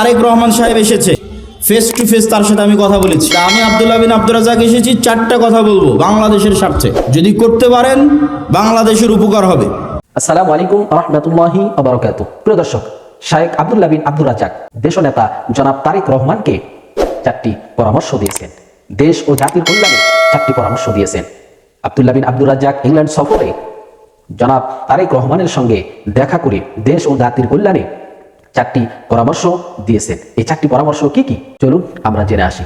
তারেক রহমান সাহেব এসেছে, face to face তার সাথে আমি কথা বলেছি। আমি আব্দুল্লাহ বিন আব্দুর রাজ্জাক এসেছি, চারটা কথা বলবো বাংলাদেশের স্বার্থে। যদি করতে পারেন বাংলাদেশের উপকার হবে। আসসালামু আলাইকুম রহমতুল্লাহি ওয়া বারাকাতুহু। প্রিয় দর্শক, শায়েখ আব্দুল্লাহ বিন আব্দুর রাজ্জাক দেশনেতা জনাব তারেক রহমানকে চারটি পরামর্শ দিয়েছেন। দেশ ও জাতির কল্যাণে চারটি পরামর্শ দিয়েছেন। আব্দুল্লাহ বিন আব্দুর রাজ্জাক ইংল্যান্ড সফরে জনাব তারেক রহমানের সঙ্গে দেখা করে দেশ ও জাতির কল্যাণে চারটি পরামর্শ দিয়েছেন। এই চারটি পরামর্শ কি কি চলুন আমরা জেনে আসি।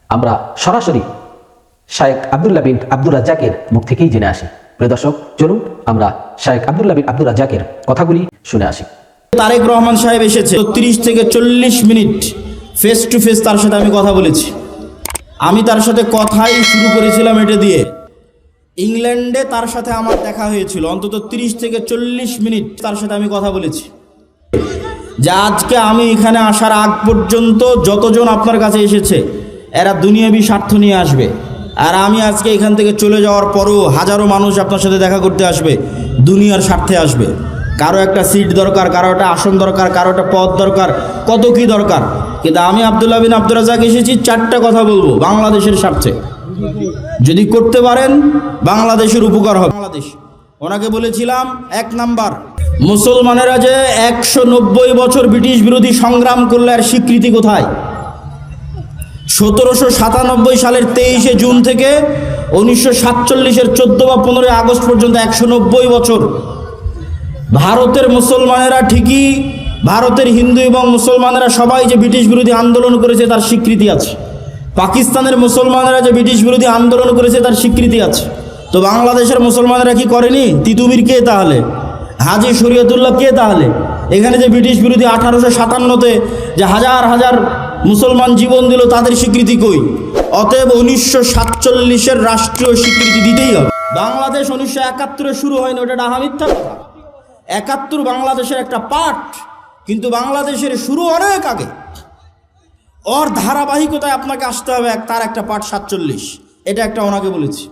আমরা সরাসরি শায়েখ আব্দুল্লাহ বিন আব্দুর রাজ্জাকের মুখ থেকেই জেনে আসি। প্রিয় দর্শক, চলুন আমরা শায়েখ আব্দুল্লাহ বিন আব্দুর রাজ্জাকের কথাগুলি শুনে আসি। তারেক রহমান সাহেব এসেছে, 30 থেকে 40 মিনিট ফেস টু ফেস তার সাথে আমি কথা বলেছি। আমি তার সাথে কথাই শুরু করেছিলাম এটা দিয়ে। ইংল্যান্ডে তার সাথে আমার দেখা হয়েছিল, অন্তত 30 থেকে 40 মিনিট তার সাথে আমি কথা বলেছি। যে আজকে আমি এখানে আসার আগ পর্যন্ত যতজন আপনার কাছে এসেছে এরা দুনিয়াবি স্বার্থ নিয়ে আসবে, আর আমি আজকে এখান থেকে চলে যাওয়ার পরও হাজারো মানুষ আপনার সাথে দেখা করতে আসবে, দুনিয়ার স্বার্থে আসবে। কারো একটা সিট দরকার, কারো একটা আসন দরকার, কারো একটা পদ দরকার, কত কি দরকার। কিন্তু আমি আব্দুল্লাহ বিন আব্দুর রাজ্জাক এসেছি, চারটা কথা বলবো বাংলাদেশের স্বার্থে। যদি করতে পারেন বাংলাদেশের উপকার হবে। বাংলাদেশ ওনাকে বলেছিলাম, 1 নাম্বার, মুসলমানেরা যে 190 বছর ব্রিটিশ বিরোধী সংগ্রাম করলে আর স্বীকৃতি কোথায়? 1797 সালের 23শে জুন থেকে 1947-এর 14 বা 15 আগস্ট পর্যন্ত 190 বছর ভারতের মুসলমানেরা ঠিকই, ভারতের হিন্দু এবং মুসলমানেরা সবাই যে ব্রিটিশ বিরোধী আন্দোলন করেছে তার স্বীকৃতি আছে। পাকিস্তানের মুসলমানেরা যে ব্রিটিশ বিরোধী আন্দোলন করেছে তার স্বীকৃতি আছে। তো বাংলাদেশের মুসলমানেরা কি করেনি? তিতুমির কে তাহলে? হাজী শরীয়তুল্লাহ কে তাহলে? এখানে যে ব্রিটিশ বিরোধী 1857-তে যে হাজার হাজার মুসলমান জীবন দিল তাদের স্বীকৃতি কই? অতএব 1947-এর রাষ্ট্রীয় স্বীকৃতি দিতেই হবে। বাংলাদেশ 1971-এ শুরু হয়নি, ওটা ডাহা মিথ্যা কথা। 71 বাংলাদেশের একটা পার্ট, কিন্তু বাংলাদেশের শুরু অনেক আগে। ওর ধারাবাহিকতায় আপনাকে আসতে হবে, তার একটা পার্ট 47। এটা একটা ওনাকে বলেছি।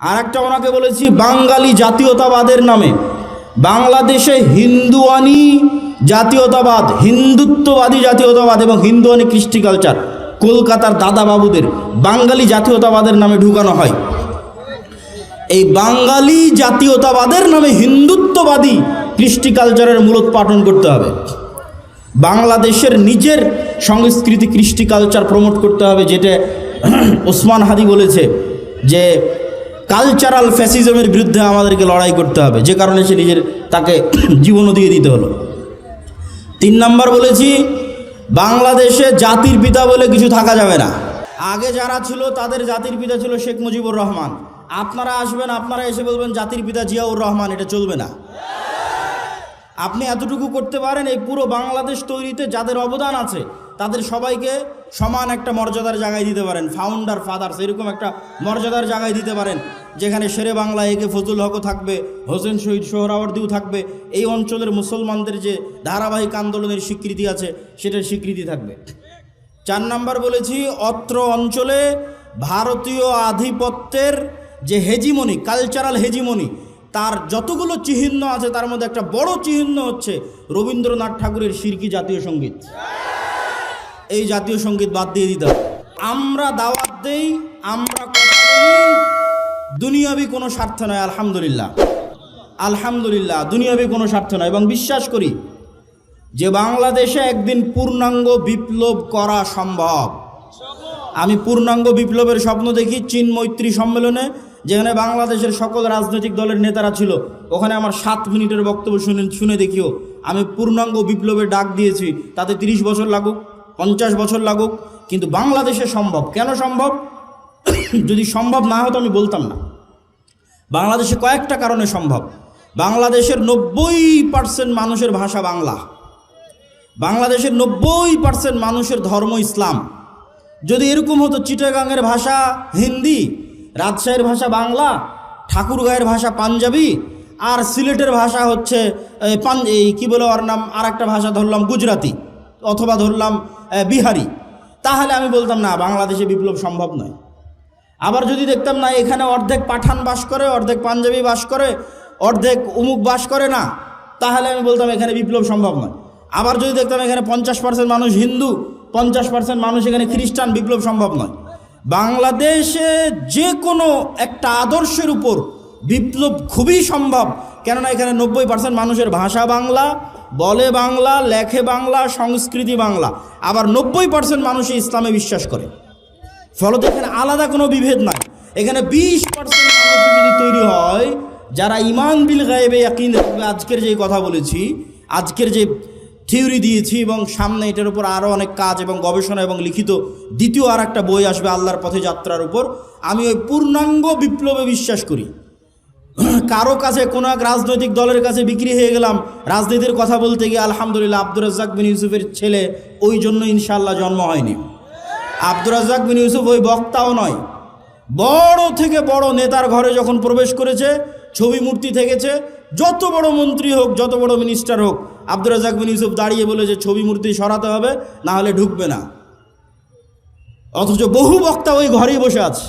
আর একটা ওনাকে বলেছি, বাঙালি জাতীয়তাবাদের নামে বাংলাদেশে হিন্দুয়ানি জাতীয়তাবাদ, হিন্দুত্ববাদী জাতীয়তাবাদ এবং হিন্দুয়ানি কৃষ্টি কালচার কলকাতার দাদাবাবুদের বাঙালি জাতীয়তাবাদের নামে ঢুকানো হয়। এই বাঙালি জাতীয়তাবাদের নামে হিন্দুত্ববাদী কৃষ্টি কালচারের মূলোৎপাটন করতে হবে। বাংলাদেশের নিজের সংস্কৃতি কৃষ্টি কালচার প্রমোট করতে হবে, যেটা ওসমান হাদি বলেছে যে কালচারাল ফ্যাসিজমের বিরুদ্ধে আমাদেরকে লড়াই করতে হবে, যে কারণে সে নিজের তাকে জীবনও দিয়ে দিতে হলো। 3 নাম্বার বলেছি, বাংলাদেশে জাতির পিতা বলে কিছু থাকা যাবে না। আগে যারা ছিল তাদের জাতির পিতা ছিল শেখ মুজিবুর রহমান। আপনারা আসবেন, আপনারা এসে বলবেন জাতির পিতা জিয়াউর রহমান, এটা চলবে না। আপনি এতটুকু করতে পারেন, এই পুরো বাংলাদেশ তৈরিতে যাদের অবদান আছে তাদের সবাইকে সমান একটা মর্যাদার জায়গায় দিতে পারেন। ফাউন্ডার ফাদার্স এরকম একটা মর্যাদার জায়গায় দিতে পারেন, যেখানে শেরে বাংলা একে ফজলুল হকও থাকবে, হোসেন শহীদ সোহরাওয়ার্দীও থাকবে। এই অঞ্চলের মুসলমানদের যে ধারাবাহিক আন্দোলনের স্বীকৃতি আছে সেটার স্বীকৃতি থাকবে। 4 নাম্বার বলেছি, অত্র অঞ্চলে ভারতীয় আধিপত্যের যে হেজিমনি, কালচারাল হেজিমনি, তার যতগুলো চিহ্ন আছে তার মধ্যে একটা বড় চিহ্ন হচ্ছে রবীন্দ্রনাথ ঠাকুরের শিরকি জাতীয় সঙ্গীত। এই জাতীয় সঙ্গীত বাদ দিয়ে দিতে হবে। আমরা দাওয়াত দেই, আমরা কথা বলি, দুনিয়াবি কোনো স্বার্থ নয়। আলহামদুলিল্লাহ, আলহামদুলিল্লাহ, দুনিয়াবি কোনো স্বার্থ নয়। এবং বিশ্বাস করি যে বাংলাদেশে একদিন পূর্ণাঙ্গ বিপ্লব করা সম্ভব। আমি পূর্ণাঙ্গ বিপ্লবের স্বপ্ন দেখি চীন মৈত্রী সম্মেলনে, যেখানে বাংলাদেশের সকল রাজনৈতিক দলের নেতারা ছিল। ওখানে আমার 7 মিনিটের বক্তব্য শুনে দেখিও আমি পূর্ণাঙ্গ বিপ্লবের ডাক দিয়েছি। তাতে 30 বছর লাগুক, 50 বছর লাগুক, কিন্তু বাংলাদেশে সম্ভব। কেন সম্ভব? যদি সম্ভব না হতো আমি বলতাম না। বাংলাদেশে কয়েকটা কারণে সম্ভব। বাংলাদেশের 90% মানুষের ভাষা বাংলা, বাংলাদেশের 90% মানুষের ধর্ম ইসলাম। যদি এরকম হতো চিটাগাংয়ের ভাষা হিন্দি, রাজশাহীর ভাষা বাংলা, ঠাকুরগাঁয়ের ভাষা পাঞ্জাবি, আর সিলেটের ভাষা হচ্ছে কি বলে ওর নাম, আর একটা ভাষা ধরলাম গুজরাতি অথবা ধরলাম বিহারি, তাহলে আমি বলতাম না বাংলাদেশে বিপ্লব সম্ভব নয়। আবার যদি দেখতাম না এখানে অর্ধেক পাঠান বাস করে, অর্ধেক পাঞ্জাবি বাস করে, অর্ধেক উমুক বাস করে না, তাহলে আমি বলতাম এখানে বিপ্লব সম্ভব নয়। আবার যদি দেখতাম এখানে 50% মানুষ হিন্দু, 50% মানুষ এখানে খ্রিস্টান, বিপ্লব সম্ভব নয়। বাংলাদেশে যে কোনো একটা আদর্শের উপর বিপ্লব খুবই সম্ভব, কেননা এখানে 90% মানুষের ভাষা বাংলা, বলে বাংলা, লেখে বাংলা, সংস্কৃতি বাংলা, আবার 90% মানুষ ইসলামে বিশ্বাস করে। ফলত এখানে আলাদা কোনো বিভেদ নাই। এখানে 20% মানুষ যদি তৈরি হয় যারা ইমান বিল গায়েবে ইয়াকিন রাখবে, আজকের যে কথা বলেছি, আজকের যে থিওরি দিয়েছি, এবং সামনে এটার উপর আরও অনেক কাজ এবং গবেষণা এবং লিখিত দ্বিতীয় আর একটা বই আসবে আল্লাহর পথে যাত্রার উপর। আমি ওই পূর্ণাঙ্গ বিপ্লবে বিশ্বাস করি। কারো কাছে কোনো এক রাজনৈতিক দলের কাছে বিক্রি হয়ে গেলাম রাজনীতির কথা বলতে গিয়ে, আলহামদুলিল্লাহ আব্দুর রাজ্জাক বিন ইউসুফের ছেলে, ওই জন্য ইনশাআল্লাহ জন্ম হয়নি। আব্দুর রাজ্জাক বিন ইউসুফ ওই বক্তাও নয়, বড় থেকে বড় নেতার ঘরে যখন প্রবেশ করেছে, ছবি মূর্তি থেকেছে, যত বড় মন্ত্রী হোক, যত বড় মিনিস্টার হোক, আব্দুর রাজ্জাক বিন ইউসুফ দাঁড়িয়ে বলেছে ছবি মূর্তি সরাতে হবে, না হলে ঢুকবে না। অথচ বহু বক্তা ওই ঘরেই বসে আছে।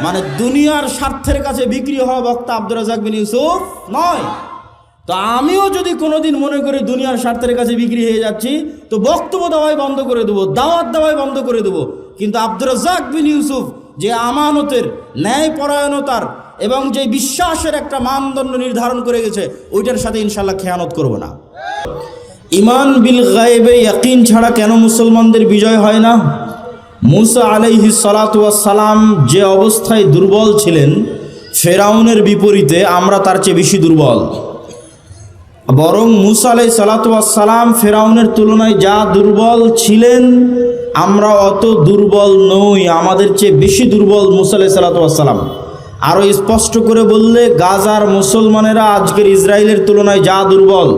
মানে দুনিয়ার স্বার্থের কাছে বিক্রি হওয়া বক্তা আব্দুর রাজ্জাক বিন ইউসুফ নয়। তো আমিও যদি কোনোদিন মনে করি দুনিয়ার স্বার্থের কাছে বিক্রি হয়ে যাচ্ছি, তো বক্তব্য দেওয়াই বন্ধ করে দেবো, দাওয়াত দেওয়াই বন্ধ করে দেবো। কিন্তু আব্দুর রাজ্জাক বিন ইউসুফ যে আমানতের, ন্যায়পরায়ণতার এবং যে বিশ্বাসের একটা মানদণ্ড নির্ধারণ করে গেছে, ওইটার সাথে ইনশাল্লাহ খেয়ানত করব না। ইমান বিল গায়েবে ইয়াকিন ছাড়া কেন মুসলমানদের বিজয় হয় না? মুসা আলাইহিস সালাতু ওয়াস সালাম যে অবস্থায় দুর্বল ছিলেন, ফেরাউনের বিপরীতে আমরা তার চেয়ে বেশি দুর্বল। বরং মুসা আলাইহিস সালাতু ওয়াস সালাম ফেরাউনের তুলনায় যা দুর্বল ছিলেন, আমরা অত দুর্বল নই, আমাদের চেয়ে বেশি দুর্বল মুসা আলাইহিস সালাতু ওয়াস সালাম। আরও স্পষ্ট করে বললে, গাজার মুসলমানেরা আজকের ইসরায়েলের তুলনায় যা দুর্বল,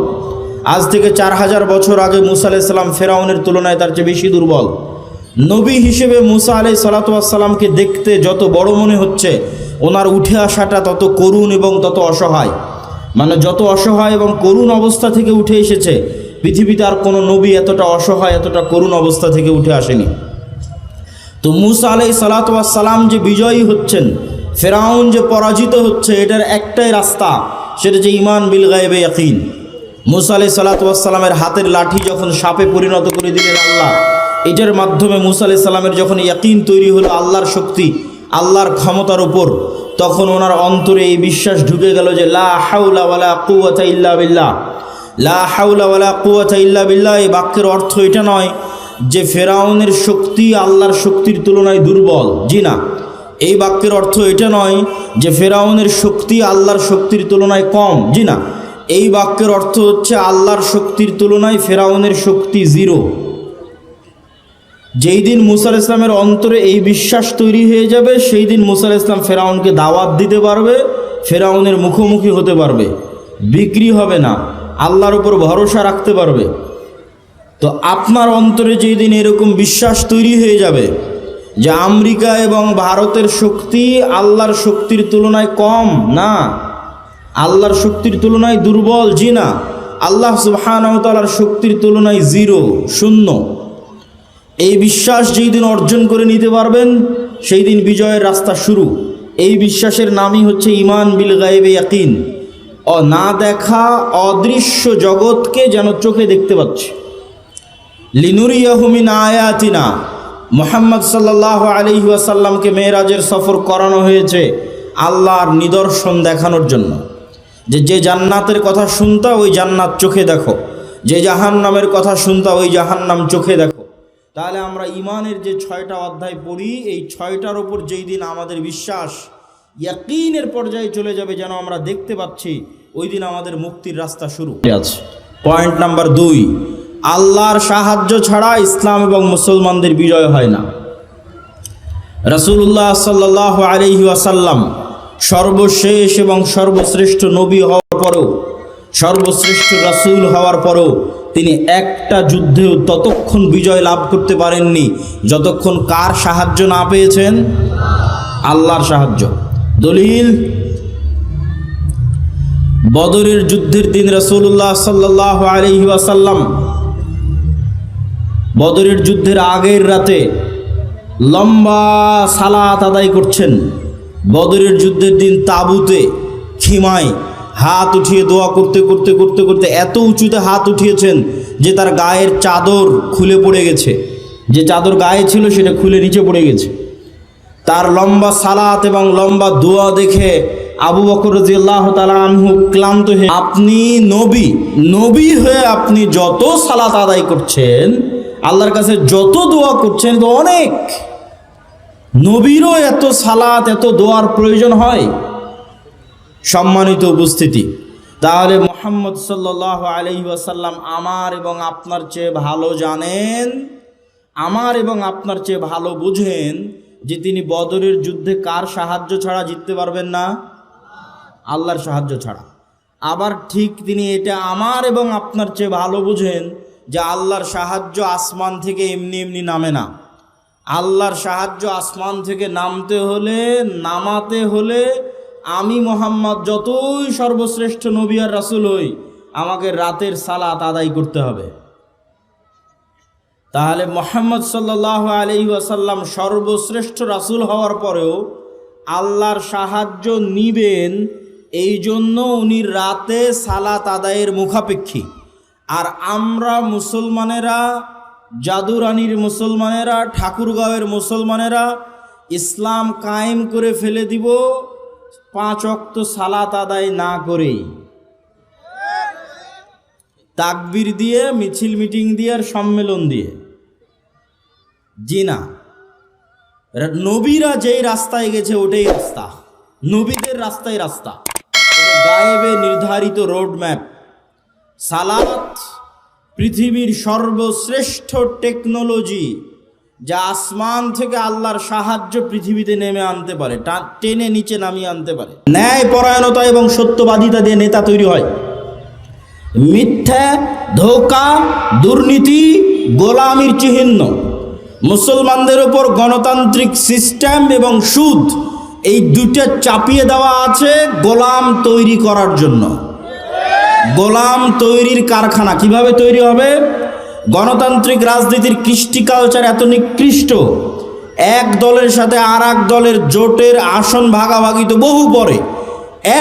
আজ থেকে 4000 বছর আগে মুসা আলাইহিস সালাম ফেরাউনের তুলনায় তার চেয়ে বেশি দুর্বল। নবী হিসেবে মুসা আলাইহিস সালাতু ওয়াস সালামকে দেখতে যত বড় মনে হচ্ছে, ওনার উঠে আসাটা তত করুণ এবং তত অসহায়। মানে যত অসহায় এবং করুণ অবস্থা থেকে উঠে এসেছে, পৃথিবীতে আর কোনো নবী এতটা অসহায়, এতটা করুণ অবস্থা থেকে উঠে আসেনি। তো মুসা আলাইহিস সালাতু ওয়াস সালাম যে বিজয়ী হচ্ছেন, ফেরাউন যে পরাজিত হচ্ছে, এটার একটাই রাস্তা, সেটা যে ইমান বিল গায়েবে ইয়াকিন। মুসা আলাইহিস সালাতু ওয়াস সালামের হাতের লাঠি যখন সাপে পরিণত করে দিলেন আল্লাহ, এটার মাধ্যমে মুসা আলাইহিস সালামের যখন ইয়াকিন তৈরি হলো আল্লাহর শক্তি, আল্লাহর ক্ষমতার উপর, তখন ওনার অন্তরে এই বিশ্বাস ঢুকে গেল যে লা হাওলা ওয়ালা কুওয়াতা ইল্লা বিল্লাহ, লা হাওলা ওয়ালা কুওয়াতা ইল্লা বিল্লাহ। এই বাক্যের অর্থ এটা নয় যে ফেরাউনের শক্তি আল্লাহর শক্তির তুলনায় দুর্বল, জি না। এই বাক্যের অর্থ এটা নয় যে ফেরাউনের শক্তি আল্লাহর শক্তির তুলনায় কম, জি না। এই বাক্যের অর্থ হচ্ছে আল্লাহর শক্তির তুলনায় ফেরাউনের শক্তি জিরো। যেই দিন মুসা আলাইহিস সালামের অন্তরে এই বিশ্বাস তৈরি হয়ে যাবে, সেই দিন মুসা আলাইহিস সালাম ফেরাউনকে দাওয়াত দিতে পারবে, ফেরাউনের মুখোমুখি হতে পারবে, বিক্রি হবে না, আল্লাহর উপর ভরসা রাখতে পারবে। তো আপনার অন্তরে যেই দিন এরকম বিশ্বাস তৈরি হয়ে যাবে যে আমেরিকা এবং ভারতের শক্তি আল্লাহর শক্তির তুলনায় কম না, আল্লাহর শক্তির তুলনায় দুর্বল, জি না, আল্লাহ সুবহানাহু ওয়া তাআলার শক্তির তুলনায় জিরো, শূন্য, এই বিশ্বাস যেই দিন অর্জন করে নিতে পারবেন, সেই দিন বিজয়ের রাস্তা শুরু। এই বিশ্বাসের নামই হচ্ছে ইমান বিল গায়েবে ইয়াকিন। না দেখা অদৃশ্য জগৎকে যেন চোখে দেখতে পাচ্ছি। লিনুরিয়াহু মিন আয়াতিনা, মুহাম্মদ সাল্লাল্লাহু আলাইহি ওয়াসাল্লামকে মেরাজের সফর করানো হয়েছে আল্লাহর নিদর্শন দেখানোর জন্য। যে জান্নাতের কথা শুনতা, ওই জান্নাত চোখে দেখো, যে জাহান্নামের কথা শুনতা, ওই জাহান্নাম চোখে দেখো। তাহলে আমরা ইমানের যে 6টা অধ্যায় পড়ি, এই 6টার ওপর যেই দিন আমাদের বিশ্বাস ইয়াকিনের পর্যায়ে চলে যাবে, যেন আমরা দেখতে পাচ্ছি, ওই দিন আমাদের মুক্তির রাস্তা শুরু আছে। পয়েন্ট নাম্বার 2, আল্লাহর সাহায্য ছাড়া ইসলাম এবং মুসলমানদের বিজয় হয় না। রাসূলুল্লাহ সাল্লাল্লাহু আলাইহি ওয়াসাল্লাম সর্বশেষ এবং সর্বশ্রেষ্ঠ নবী হওয়ার পরেও, সর্বশ্রেষ্ঠ রাসূল হওয়ার পরেও তিনি একটা যুদ্ধেও ততক্ষণ বিজয় লাভ করতে পারেননি যতক্ষণ কার সাহায্য না পেয়েছেন? আল্লাহর সাহায্য। দলিল, বদরের যুদ্ধের দিন রাসূলুল্লাহ সাল্লাল্লাহু আলাইহি ওয়াসাল্লাম বদরের যুদ্ধের আগের রাতে লম্বা সালাত আদায় করছেন। বদরের যুদ্ধের দিন তাঁবুতে খিমায় হাত উঠিয়ে দোয়া করতে করতে করতে করতে এত উঁচুতে হাত উঠিয়েছেন যে তার গায়ের চাদর খুলে পড়ে গেছে, যে চাদর গায়ে ছিল সেটা খুলে নিচে পড়ে গেছে। তার লম্বা সালাত এবং লম্বা দোয়া দেখে আবু বকর রাদিয়াল্লাহু তাআলা আনহু ক্লান্ত হয়ে, আপনি নবী হয়ে আপনি যত সালাত আদায় করছেন, আল্লাহর কাছে যত দোয়া করছেন, তো অনেক, নবীরও এত সালাত এত দোয়ার প্রয়োজন হয়? সম্মানিত উপস্থিতি, তাহলে মুহাম্মদ সাল্লাল্লাহু আলাইহি ওয়াসাল্লাম আমার এবং আপনার চেয়ে ভালো জানেন, আমার এবং আপনার চেয়ে ভালো বুঝেন যে তিনি বদরের যুদ্ধে কার সাহায্য ছাড়া জিততে পারবেন না? আল্লাহর সাহায্য ছাড়া। আবার ঠিক তিনি এটা আমার এবং আপনার চেয়ে ভালো বুঝেন যে আল্লাহর সাহায্য আসমান থেকে এমনি এমনি নামে না। আল্লাহর সাহায্য আসমান থেকে নামাতে হলে আমি মুহাম্মদ যতই সর্বশ্রেষ্ঠ নবী আর রাসূল হই, আমাকে রাতের সালাত আদায় করতে হবে। তাহলে মুহাম্মদ সাল্লাল্লাহু আলাইহি ওয়াসাল্লাম সর্বশ্রেষ্ঠ রাসূল হওয়ার পরেও আল্লাহর সাহায্য নিবেন, এই জন্য উনি রাতে সালাত আদায়ের মুখাপেক্ষী। আর আমরা মুসলমানেরা, জাদুরানির মুসলমানেরা, ঠাকুরগাঁওয়ের মুসলমানেরা ইসলাম কায়েম করে ফেলে দিব 5 ওয়াক্ত সালাত আদায় না করেই, তাকবীর দিয়ে, মিছিল মিটিং দিয়ে আর সম্মেলন দিয়ে। জি না, নবীরা যেই রাস্তায় গেছে ওটাই রাস্তা, নবীদের রাস্তায় রাস্তা, গায়েবে নির্ধারিত রোড ম্যাপ। সালাত পৃথিবীর সর্বশ্রেষ্ঠ টেকনোলজি, যা আসমান থেকে আল্লাহর সাহায্য পৃথিবীতে নেমে আনতে পারে, টেনে নিচে নামিয়ে আনতে পারে। ন্যায় পরায়ণতা এবং সত্যবাদিতা দিয়ে নেতা তৈরি হয়। মিথ্যা, ধোঁকা, দুর্নীতি, গোলামির চিহ্ন। মুসলমানদের উপর গণতান্ত্রিক সিস্টেম এবং সুদ, এই দুটো চাপিয়ে দেওয়া আছে গোলাম তৈরি করার জন্য। গোলাম তৈরির কারখানা কিভাবে তৈরি হবে? গণতান্ত্রিক রাজনীতির কৃষ্টি কালচার এত নিকৃষ্ট, এক দলের সাথে আর এক দলের জোটের আসন ভাগাভাগি তো বহু পরে।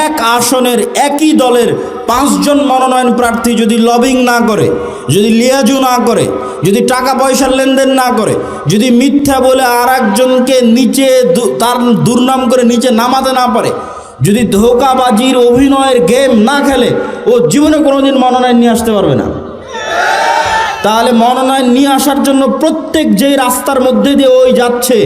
এক আসনের একই দলের 5 জন মনোনয়ন প্রার্থী যদি লবিং না করে, যদি লিয়াজু না করে, যদি টাকা পয়সার লেনদেন না করে, যদি মিথ্যা বলে আর একজনকে নিচে তার দুর্নাম করে নিচে নামাতে না পারে, যদি ধোঁকাবাজির অভিনয়ের গেম না খেলে, ও জীবনে কোনোদিন মনোনয়ন নিয়ে আসতে পারবে না। তাহলে মনোনয়ন নিয়ে আসার জন্য প্রত্যেক যেই রাস্তার মধ্যে দিয়ে ওই যাচ্ছে,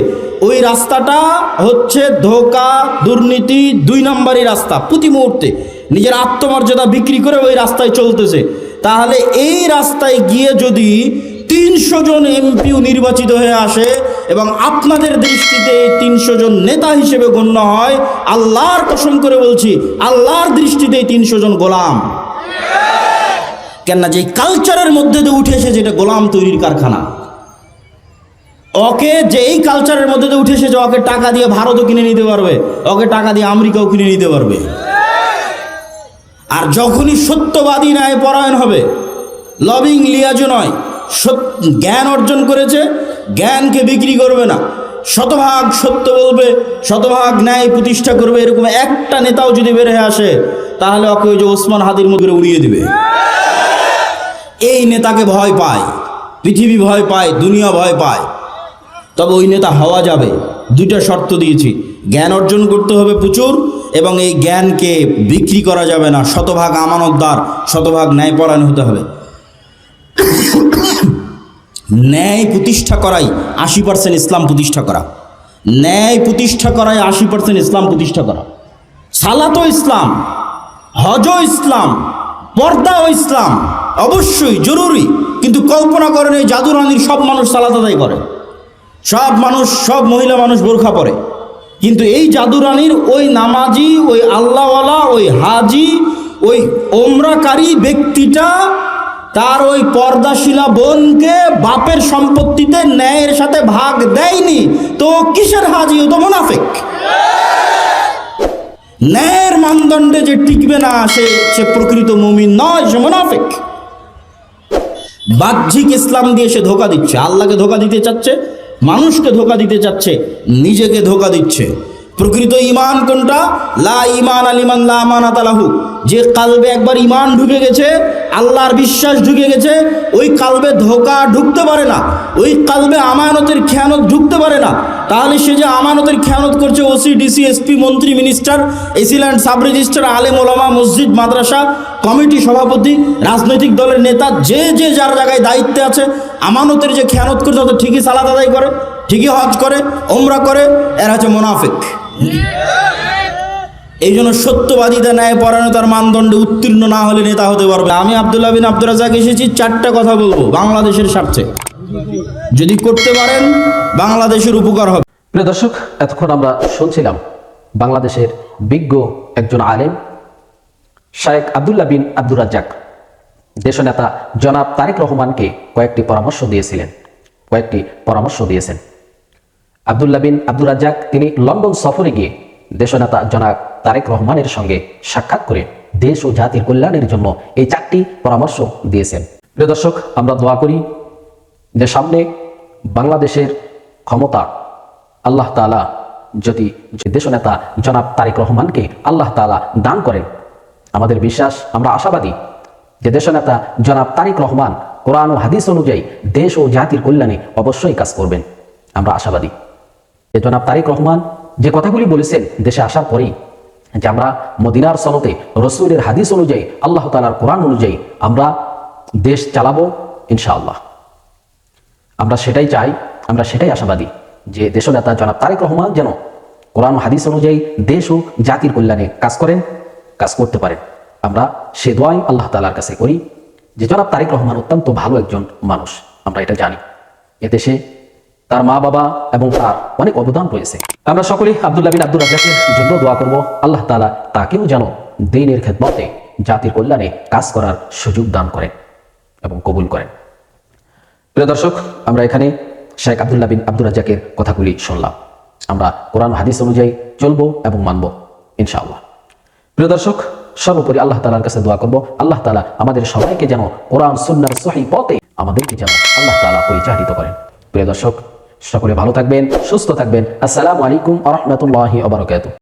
ওই রাস্তাটা হচ্ছে ধোঁকা, দুর্নীতি, 2 নম্বরই রাস্তা। প্রতি মুহূর্তে নিজের আত্মমর্যাদা বিক্রি করে ওই রাস্তায় চলতেছে। তাহলে এই রাস্তায় গিয়ে যদি 300 জন এমপিও নির্বাচিত হয়ে আসে এবং আপনাদের দৃষ্টিতে এই 300 জন নেতা হিসেবে গণ্য হয়, আল্লাহর কসম করে বলছি, আল্লাহর দৃষ্টিতে এই 300 জন গোলাম। কেননা যে কালচারের মধ্যে দিয়ে উঠে এসেছে, এটা গোলাম তৈরির কারখানা। ওকে যে এই কালচারের মধ্যে দিয়ে উঠে এসেছে, ওকে টাকা দিয়ে ভারতও কিনে নিতে পারবে, ওকে টাকা দিয়ে আমেরিকাও কিনে নিতে পারবে। আর যখনই সত্যবাদী ন্যায় পরায়ণ হবে, লবিং লিয়াজু নয়, জ্ঞান অর্জন করেছে, জ্ঞানকে বিক্রি করবে না, শতভাগ সত্য বলবে, শতভাগ ন্যায় প্রতিষ্ঠা করবে, এরকম একটা নেতাও যদি বের হয়ে আসে, তাহলে ওকে ওই যে ওসমান হাদির মধ্যে উড়িয়ে দিবে। এই নেতাকে ভয় পায় পৃথিবী, ভয় পায় দুনিয়া, ভয় পায়। তবে ওই নেতা হওয়া যাবে, 2টা শর্ত দিয়েছি। জ্ঞান অর্জন করতে হবে প্রচুর, এবং এই জ্ঞানকে বিক্রি করা যাবে না, শতভাগ আমানতদার, শতভাগ ন্যায়পরায়ণ হতে হবে। ন্যায় প্রতিষ্ঠা করাই 80% ইসলাম প্রতিষ্ঠা করা। ন্যায় প্রতিষ্ঠা করাই 80% ইসলাম প্রতিষ্ঠা করা। সালাতও ইসলাম, হজও ইসলাম, পর্দাও ইসলাম, অবশ্যই জরুরি। কিন্তু কল্পনা করেন এই জাদুরানির সব মানুষ সালাত আদায় করে, সব মহিলা মানুষ বোরখা পরে, কিন্তু এই জাদুরানির ওই নামাজি, ওই আল্লাহওয়ালা, ওই হাজি, ওই ওমরাকারী ব্যক্তিটা তার ওই পর্দাশীলা বোনকে বাপের সম্পত্তিতে ন্যায়ের সাথে ভাগ দেয়নি, তো কিসের হাজি? ও তো মুনাফিক। ন্যায়ের মানদণ্ডে যে টিকবে না, সে প্রকৃত মুমিন নয়, সে মুনাফিক। বাহ্যিক ইসলাম দিয়ে সে ধোঁকা দিচ্ছে, আল্লাহকে ধোঁকা দিতে চাচ্ছে, মানুষকে ধোঁকা দিতে চাচ্ছে, নিজেকে ধোঁকা দিচ্ছে। প্রকৃত ঈমান কোনটা? লা ঈমান লিমান লা আমানাতা লাহু। যে কালবে একবার ঈমান ঢুকে গেছে, আল্লাহর বিশ্বাস ঢুকে গেছে, ওই কালবে ধোঁকা ঢুকতে পারে না, ওই কালবে আমানতের খেয়ানত ঢুকতে পারে না। তাহলে সে যে আমানতের খেয়ানত করছে, ওসি, ডিসি, এসপি, মন্ত্রী, মিনিস্টার, এসিল্যান্ড, সাব রেজিস্ট্রার, আলেম ওলামা, মসজিদ, মাদ্রাসা কমিটি সভাপতি, রাজনৈতিক দলের নেতা, যে যে যার জায়গায় দায়িত্বে আছে, আমানতের যে খেয়ানত করছে, তাদের ঠিকই সালাত আদায় করে, ঠিকই হজ করে, ওমরা করে, এরা হচ্ছে মুনাফিক। এই জন্য সত্যবাদিতা, ন্যায় পরায়ণতার মানদণ্ডে উত্তীর্ণ না হলে নেতা হতে পারবে। আমি আব্দুল্লাহ বিন আব্দুর রাজ্জাক এসেছি চারটা কথা বলবো বাংলাদেশের স্বার্থে, যদি করতে পারেন বাংলাদেশের উপকার হবে। প্রিয় দর্শক, এতক্ষণ আমরা শুনছিলাম বাংলাদেশের বিজ্ঞ একজন আলেম শায়েখ আব্দুল্লাহ বিন আব্দুর রাজ্জাক দেশনেতা জনাব তারেক রহমানকে কয়েকটি পরামর্শ দিয়েছেন। আব্দুল্লাহ বিন আব্দুর রাজ্জাক তিনি লন্ডন সফরে গিয়ে দেশনেতা জনাব তারেক রহমানের সঙ্গে সাক্ষাৎ করে দেশ ও জাতির কল্যাণের জন্য এই 4টি পরামর্শ দিয়েছেন। প্রিয় দর্শক, আমরা দোয়া করি যে সামনে বাংলাদেশের ক্ষমতা আল্লাহ তাআলা যদি দেশনেতা জনাব তারেক রহমানকে আল্লাহ তাআলা দান করেন, আমাদের বিশ্বাস, আমরা আশাবাদী যে দেশনেতা জনাব তারেক রহমান কোরআন ও হাদিস অনুযায়ী দেশ ও জাতির কল্যাণে অবশ্যই কাজ করবেন। আমরা আশাবাদী যে জনাব তারেক রহমান যে কথাগুলি বলেছেন দেশে আসার পরেই, যে আমরা মদিনার সনতে রসুলের হাদিস অনুযায়ী, আল্লাহ তাআলার কোরআন অনুযায়ী আমরা দেশ চালাবো ইনশাআল্লাহ। আমরা সেটাই চাই, আমরা সেটাই আশাবাদী যে দেশনেতা জনাব তারেক রহমান যেন কোরআন ও হাদিস অনুযায়ী দেশ ও জাতির কল্যাণে কাজ করতে পারেন। আমরা সে দোয়াই আল্লাহ তাআলার কাছে করি যে জনাব তারেক রহমান অত্যন্ত ভালো একজন মানুষ, আমরা এটা জানি। এদেশে তার মা বাবা এবং তার অনেক অবদান রয়েছে। আমরা সকলেই আব্দুল্লাহ বিন আব্দুর রাজ্জাকের জন্য দোয়া করব, আল্লাহ তাআলা তাকেও যেন দ্বীনের খেদমতে, জাতির কল্যাণে কাজ করার সুযোগ দান করেন এবং কবুল করেন। প্রিয় দর্শক, আমরা এখানে শেখ আব্দুল্লাহ বিন আব্দুর রাজ্জাকের কথাগুলি শুনলাম। আমরা কোরআন হাদিস অনুযায়ী চলবো এবং মানব ইনশাআল্লাহ। প্রিয় দর্শক, সর্বোপরি আল্লাহ তাআলার কাছে দোয়া করব, আল্লাহ তাআলা আমাদের সবাইকে যেন কোরআন সুন্নাহর সহিহ পথে আমাদেরকে যেন আল্লাহ তাআলা পরিচালিত করেন। প্রিয় দর্শক, সকলে ভালো থাকবেন, সুস্থ থাকবেন। আসসালামু আলাইকুম ওয়া রাহমাতুল্লাহি ওয়া বারাকাতুহু।